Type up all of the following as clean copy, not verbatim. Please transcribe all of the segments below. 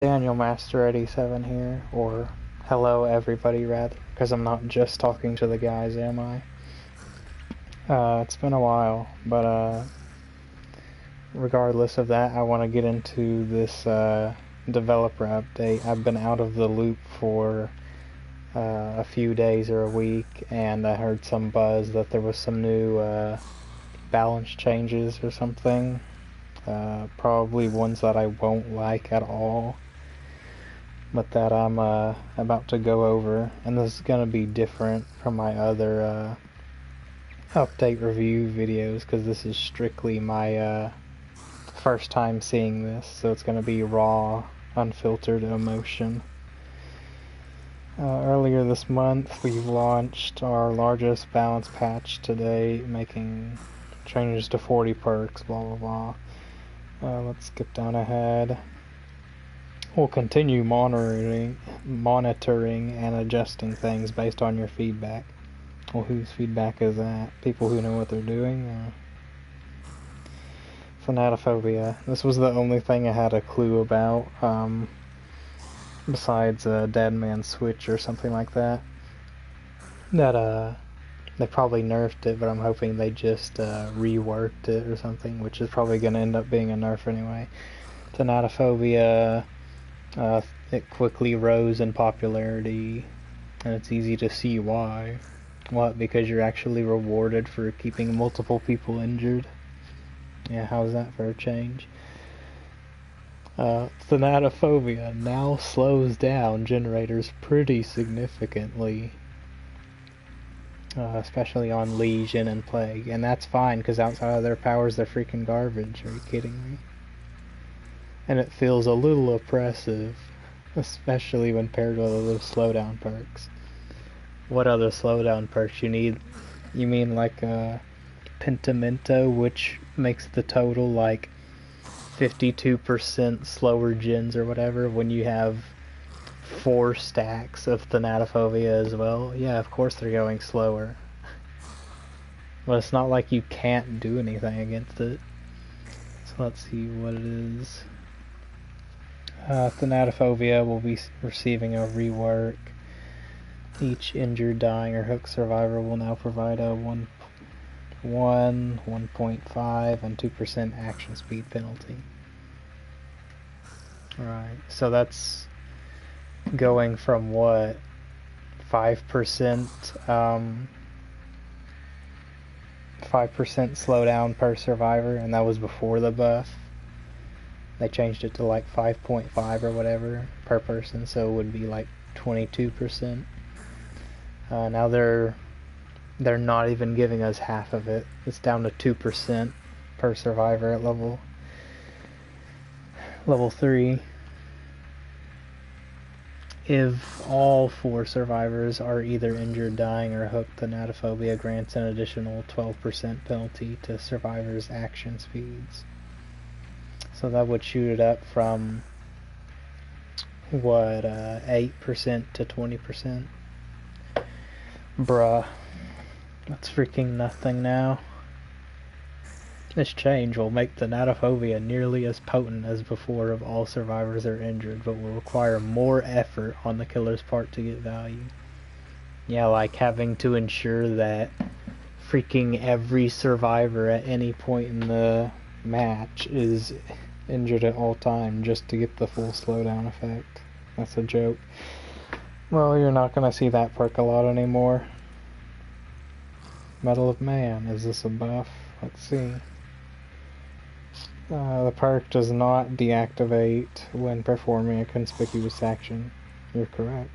Daniel Master 87 here, or hello everybody rather, because I'm not just talking to the guys, am I? It's been a while, but regardless of that, I want to get into this developer update. I've been out of the loop for a few days or a week, and I heard some buzz that there was some new balance changes or something. Probably ones that I won't like at all, but that I'm about to go over, and this is going to be different from my other update review videos, because this is strictly my first time seeing this, so it's going to be raw, unfiltered emotion. Earlier this month, we launched our largest balance patch today, making changes to 40 perks, blah blah blah. Let's skip down ahead. We'll continue monitoring and adjusting things based on your feedback. Well, whose feedback is that? People who know what they're doing? Thanatophobia. This was the only thing I had a clue about, besides Dead Man Switch or something like that. That they probably nerfed it, but I'm hoping they just reworked it or something, which is probably going to end up being a nerf anyway. Thanatophobia. It quickly rose in popularity, and it's easy to see why. What? Because you're actually rewarded for keeping multiple people injured? Yeah, how's that for a change? Thanatophobia now slows down generators pretty significantly, especially on Legion and Plague, and that's fine, because outside of their powers they're freaking garbage. Are you kidding me? And it feels a little oppressive, especially when paired with other slowdown perks. What other slowdown perks you need? You mean like Pentimento, which makes the total like 52% slower gens or whatever when you have 4 stacks of Thanatophobia as well? Yeah, of course they're going slower. But it's not like you can't do anything against it. So let's see what it is. Thanatophobia will be receiving a rework. Each injured, dying, or hooked survivor will now provide a 1.5, and 2% action speed penalty. Alright, so that's going from what? 5% 5% slowdown per survivor, and that was before the buff. They changed it to like 5.5 or whatever per person, so it would be like 22%. Now they're not even giving us half of it. It's down to 2% per survivor at level 3. If all 4 survivors are either injured, dying, or hooked, Thanatophobia grants an additional 12% penalty to survivors' action speeds. So that would shoot it up from, what, 8% to 20%? Bruh. That's freaking nothing now. This change will make Thanatophobia nearly as potent as before if all survivors are injured, but will require more effort on the killer's part to get value. Yeah, like having to ensure that freaking every survivor at any point in the match is injured at all time just to get the full slowdown effect. That's a joke. Well, you're not gonna see that perk a lot anymore. Medal of Man, is this a buff? Let's see. The perk does not deactivate when performing a conspicuous action. You're correct.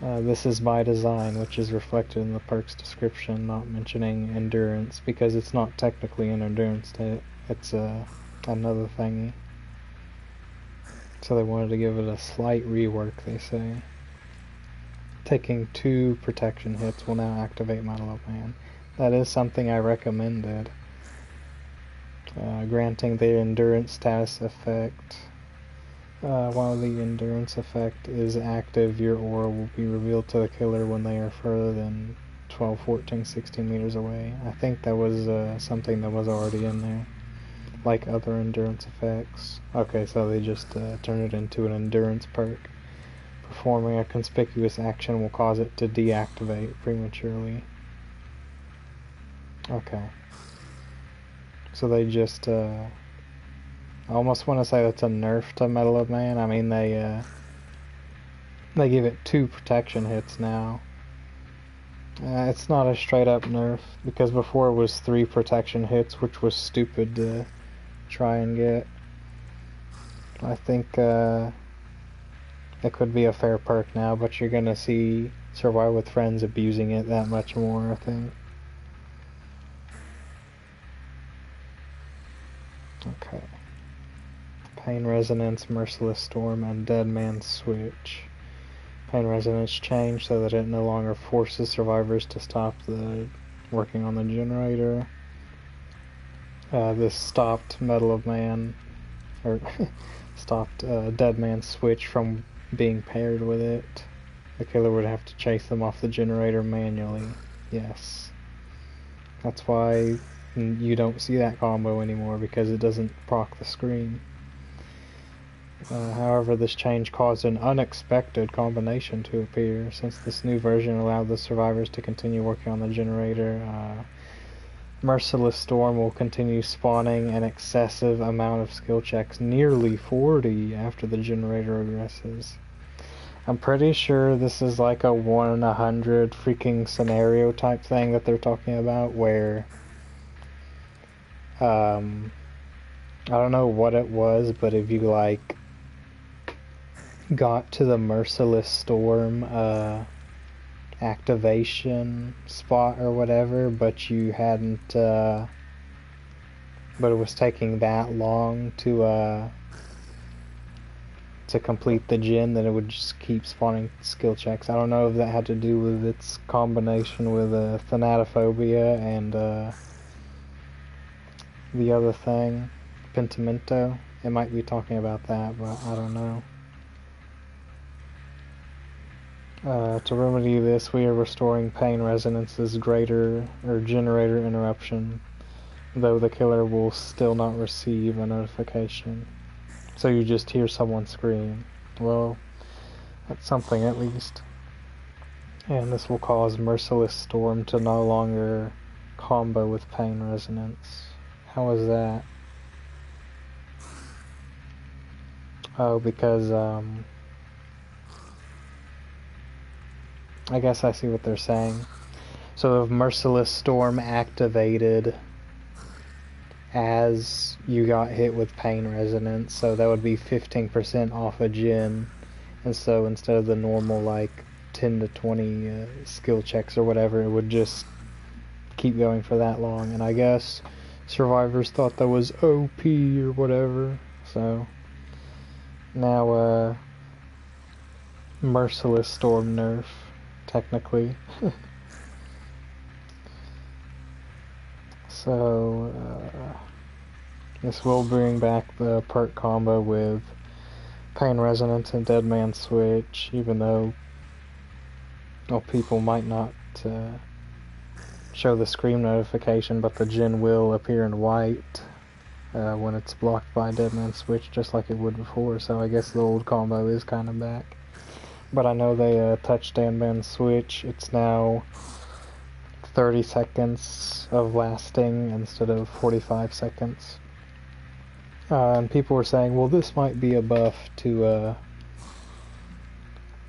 This is by design, which is reflected in the perk's description, not mentioning endurance, because it's not technically an endurance stat. It's another thingy. So they wanted to give it a slight rework, they say. Taking 2 protection hits will now activate Medal of Man. That is something I recommended. Granting the endurance status effect. While the endurance effect is active, your aura will be revealed to the killer when they are further than 12, 14, 16 meters away. I think that was something that was already in there. like other endurance effects. Okay, so they just turn it into an endurance perk. Performing a conspicuous action will cause it to deactivate prematurely. Okay. So they just, I almost want to say that's a nerf to Metal of Man. I mean, they give it 2 protection hits now. It's not a straight up nerf, because before it was 3 protection hits, which was stupid to try and get. I think, it could be a fair perk now, but you're gonna see Survive with Friends abusing it that much more, I think. Okay. Pain Resonance, Merciless Storm, and Dead Man's Switch. Pain Resonance changed so that it no longer forces survivors to stop working on the generator. This stopped Metal of Man, or stopped Dead Man's Switch from being paired with it. The killer would have to chase them off the generator manually. Yes. That's why you don't see that combo anymore, because it doesn't proc the screen. However, this change caused an unexpected combination to appear. Since this new version allowed the survivors to continue working on the generator, Merciless Storm will continue spawning an excessive amount of skill checks, nearly 40, after the generator regresses. I'm pretty sure this is like a 1 in 100 freaking scenario type thing that they're talking about, where I don't know what it was, but if you like got to the Merciless Storm activation spot or whatever, but you hadn't but it was taking that long to complete the gen, then it would just keep spawning skill checks. I don't know if that had to do with its combination with Thanatophobia and the other thing, Pentimento. It might be talking about that, but I don't know. To remedy this, we are restoring Pain Resonance's generator interruption, though the killer will still not receive a notification. So you just hear someone scream. Well, that's something at least. And this will cause Merciless Storm to no longer combo with Pain Resonance. How is that? Oh, because, I guess I see what they're saying. So if Merciless Storm activated as you got hit with Pain Resonance, so that would be 15% off a gen, and so instead of the normal like 10 to 20 skill checks or whatever, it would just keep going for that long. And I guess survivors thought that was OP or whatever, so now Merciless Storm nerf, technically. So this will bring back the perk combo with Pain Resonance and Dead Man Switch, even though people might not show the scream notification, but the gen will appear in white when it's blocked by Dead Man Switch, just like it would before. So I guess the old combo is kind of back. But I know they touched Dead Man Switch. It's now 30 seconds of lasting instead of 45 seconds. And people were saying, well, this might be a buff to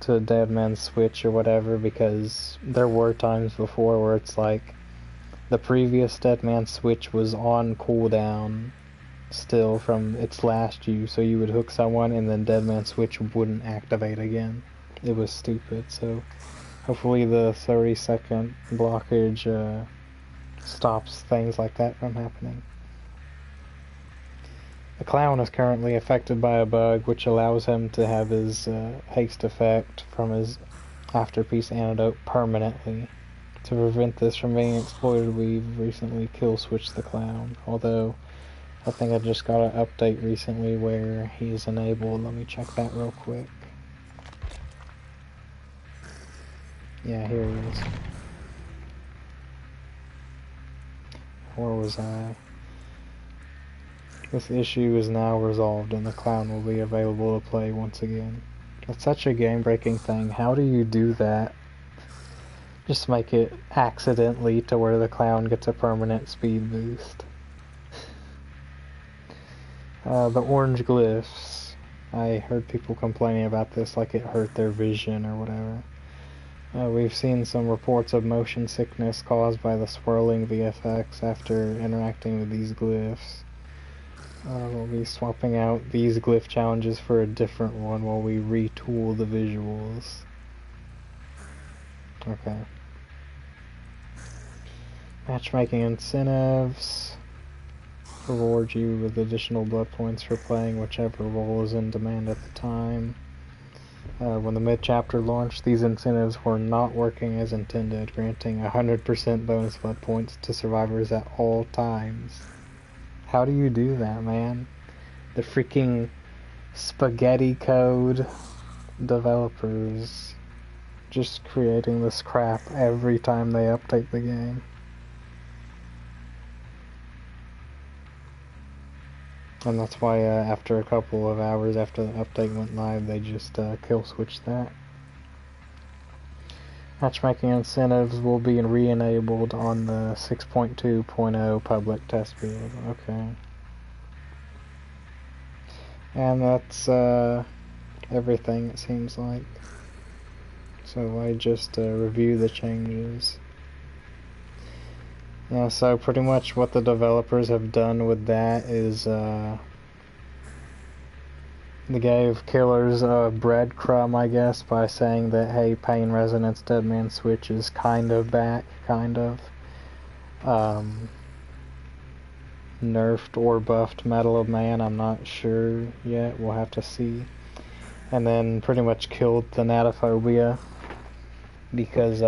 Dead Man's Switch or whatever, because there were times before where it's like the previous Dead Man's Switch was on cooldown still from its last use, so you would hook someone and then Dead Man's Switch wouldn't activate again. It was stupid, so hopefully the 30-second blockage stops things like that from happening. The clown is currently affected by a bug which allows him to have his haste effect from his afterpiece antidote permanently. To prevent this from being exploited, we've recently kill switched the clown, although I think I just got an update recently where he's enabled. Let me check that real quick. Yeah, here he is. Where was I? This issue is now resolved and the clown will be available to play once again. That's such a game-breaking thing. How do you do that? Just make it accidentally to where the clown gets a permanent speed boost. The Orange Glyphs. I heard people complaining about this like it hurt their vision or whatever. We've seen some reports of motion sickness caused by the swirling VFX after interacting with these glyphs. We'll be swapping out these glyph challenges for a different one while we retool the visuals. Okay. Matchmaking Incentives reward you with additional blood points for playing whichever role is in demand at the time. When the mid-chapter launched, these incentives were not working as intended, granting 100% bonus blood points to survivors at all times. How do you do that, man? The freaking spaghetti code developers just creating this crap every time they update the game. And that's why after a couple of hours after the update went live, they just kill switched that. Matchmaking Incentives will be re-enabled on the 6.2.0 public test build. Okay. And that's everything, it seems like. So I just review the changes. Yeah, so pretty much what the developers have done with that is they gave killers a breadcrumb, I guess, by saying that, hey, Pain Resonance Dead Man Switch is kind of back, kind of. Nerfed or buffed Metal of Man, I'm not sure yet, we'll have to see. And then pretty much killed Thanatophobia because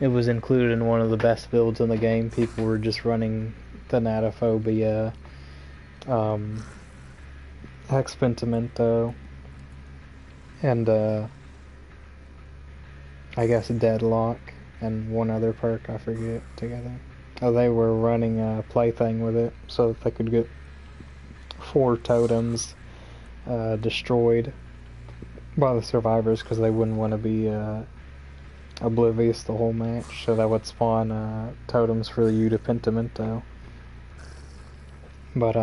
it was included in one of the best builds in the game. People were just running Thanatophobia, Expentimento, and I guess Deadlock, and one other perk, I forget, together. Oh, they were running a plaything with it so that they could get 4 totems destroyed by the survivors because they wouldn't want to be oblivious the whole match, so that would spawn totems for the Pentimento. But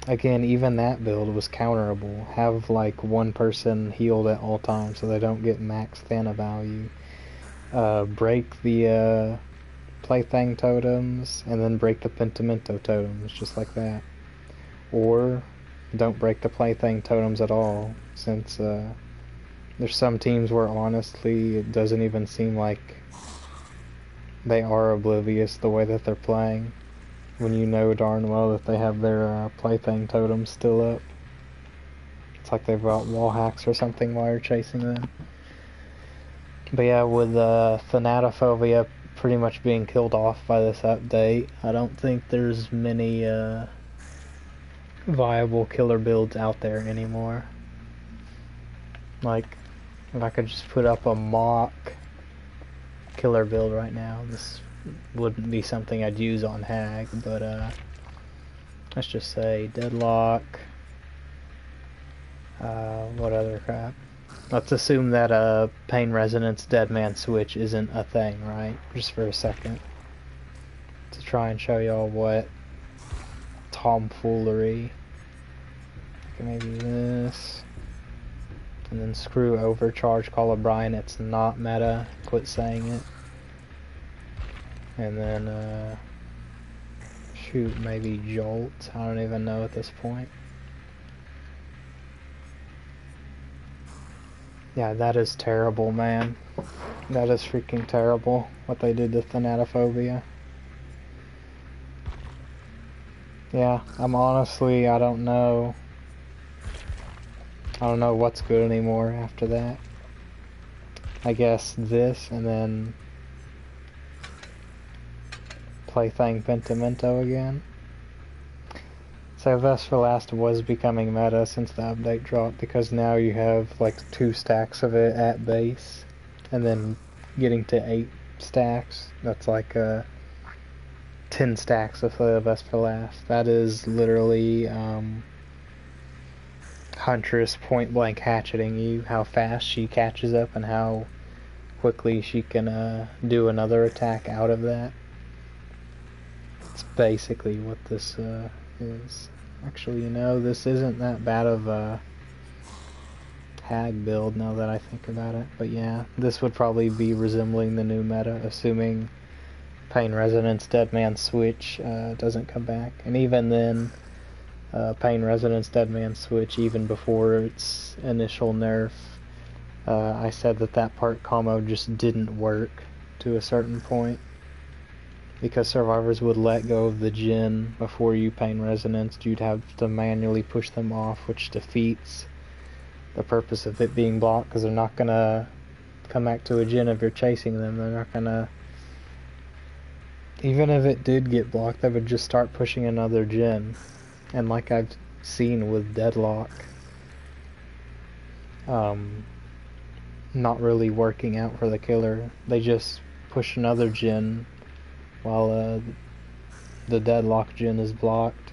again, even that build was counterable. Have like one person healed at all times so they don't get max Thana value. Break the plaything totems and then break the Pentimento totems, just like that. Or don't break the plaything totems at all, since there's some teams where honestly it doesn't even seem like they are oblivious the way that they're playing, when you know darn well that they have their plaything totems still up. It's like they've got wall hacks or something while you're chasing them. But yeah, with Thanatophobia pretty much being killed off by this update, I don't think there's many viable killer builds out there anymore. Like, if I could just put up a mock killer build right now, this wouldn't be something I'd use on Hag, but let's just say Deadlock, what other crap? Let's assume that Pain Resonance Dead Man Switch isn't a thing, right? Just for a second. To try and show y'all what tomfoolery. Okay, maybe this. And then screw Overcharge Call of Brian, it's not meta, quit saying it. And then, shoot, maybe Jolt, I don't even know at this point. Yeah, that is terrible, man. That is freaking terrible, what they did to Thanatophobia. Yeah, I'm honestly, I don't know what's good anymore after that. I guess this, and then Plaything Pentimento again. So Best for Last was becoming meta since the update dropped, because now you have like 2 stacks of it at base, and then getting to 8 stacks, that's like 10 stacks of the best for last. That is literally Huntress point blank hatcheting you, how fast she catches up and how quickly she can do another attack out of that. It's basically what this is. Actually, this isn't that bad of a hag build now that I think about it. But yeah, this would probably be resembling the new meta, assuming Pain Resonance Dead Man Switch doesn't come back. And even then, Pain Resonance Dead Man Switch, even before its initial nerf, I said that part combo just didn't work to a certain point, because survivors would let go of the gen before you Pain Resonance. You'd have to manually push them off, which defeats the purpose of it being blocked, because they're not going to come back to a gen if you're chasing them. They're not going to... Even if it did get blocked, they would just start pushing another gen. And like I've seen with Deadlock, not really working out for the killer. They just push another gen while the Deadlock gen is blocked,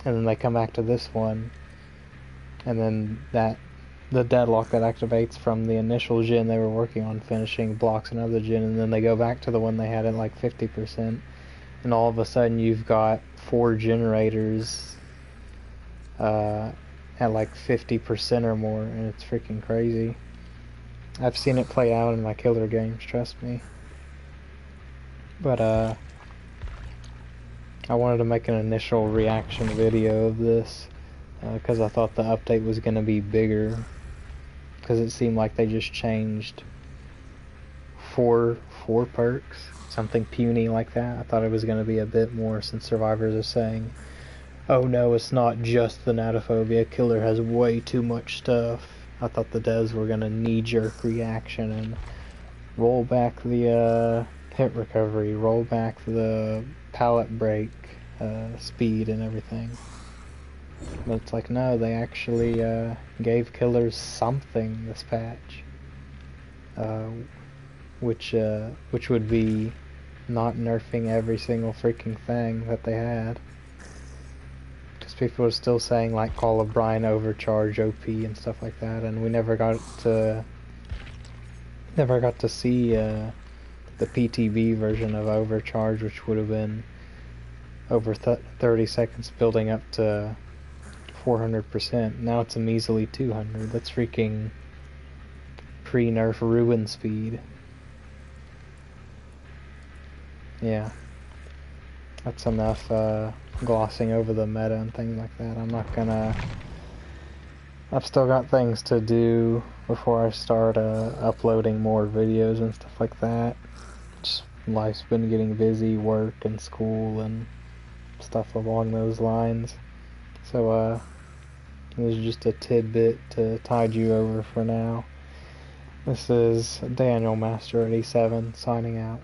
and then they come back to this one, and then the Deadlock that activates from the initial gen they were working on finishing blocks another gen, and then they go back to the one they had at like 50%, and all of a sudden you've got 4 generators at like 50% or more, and it's freaking crazy. I've seen it play out in my killer games, trust me. But I wanted to make an initial reaction video of this, because I thought the update was going to be bigger, because it seemed like they just changed four perks, something puny like that. I thought it was going to be a bit more, since survivors are saying, oh no, it's not just Thanatophobia, killer has way too much stuff. I thought the devs were going to knee-jerk reaction and roll back the hit recovery, roll back the pallet break speed and everything. But it's like, no, they actually gave killers something this patch, which would be not nerfing every single freaking thing that they had. Because people are still saying like Call of Brine overcharge OP and stuff like that, and we never got to see the PTB version of overcharge, which would have been over 30 seconds building up to 400%. Now it's a measly 200. That's freaking pre-nerf ruin speed. Yeah, that's enough glossing over the meta and things like that. I've still got things to do before I start uploading more videos and stuff like that. Just life's been getting busy, work and school and stuff along those lines. So this is just a tidbit to tide you over for now. This is Daniel Master 87 signing out.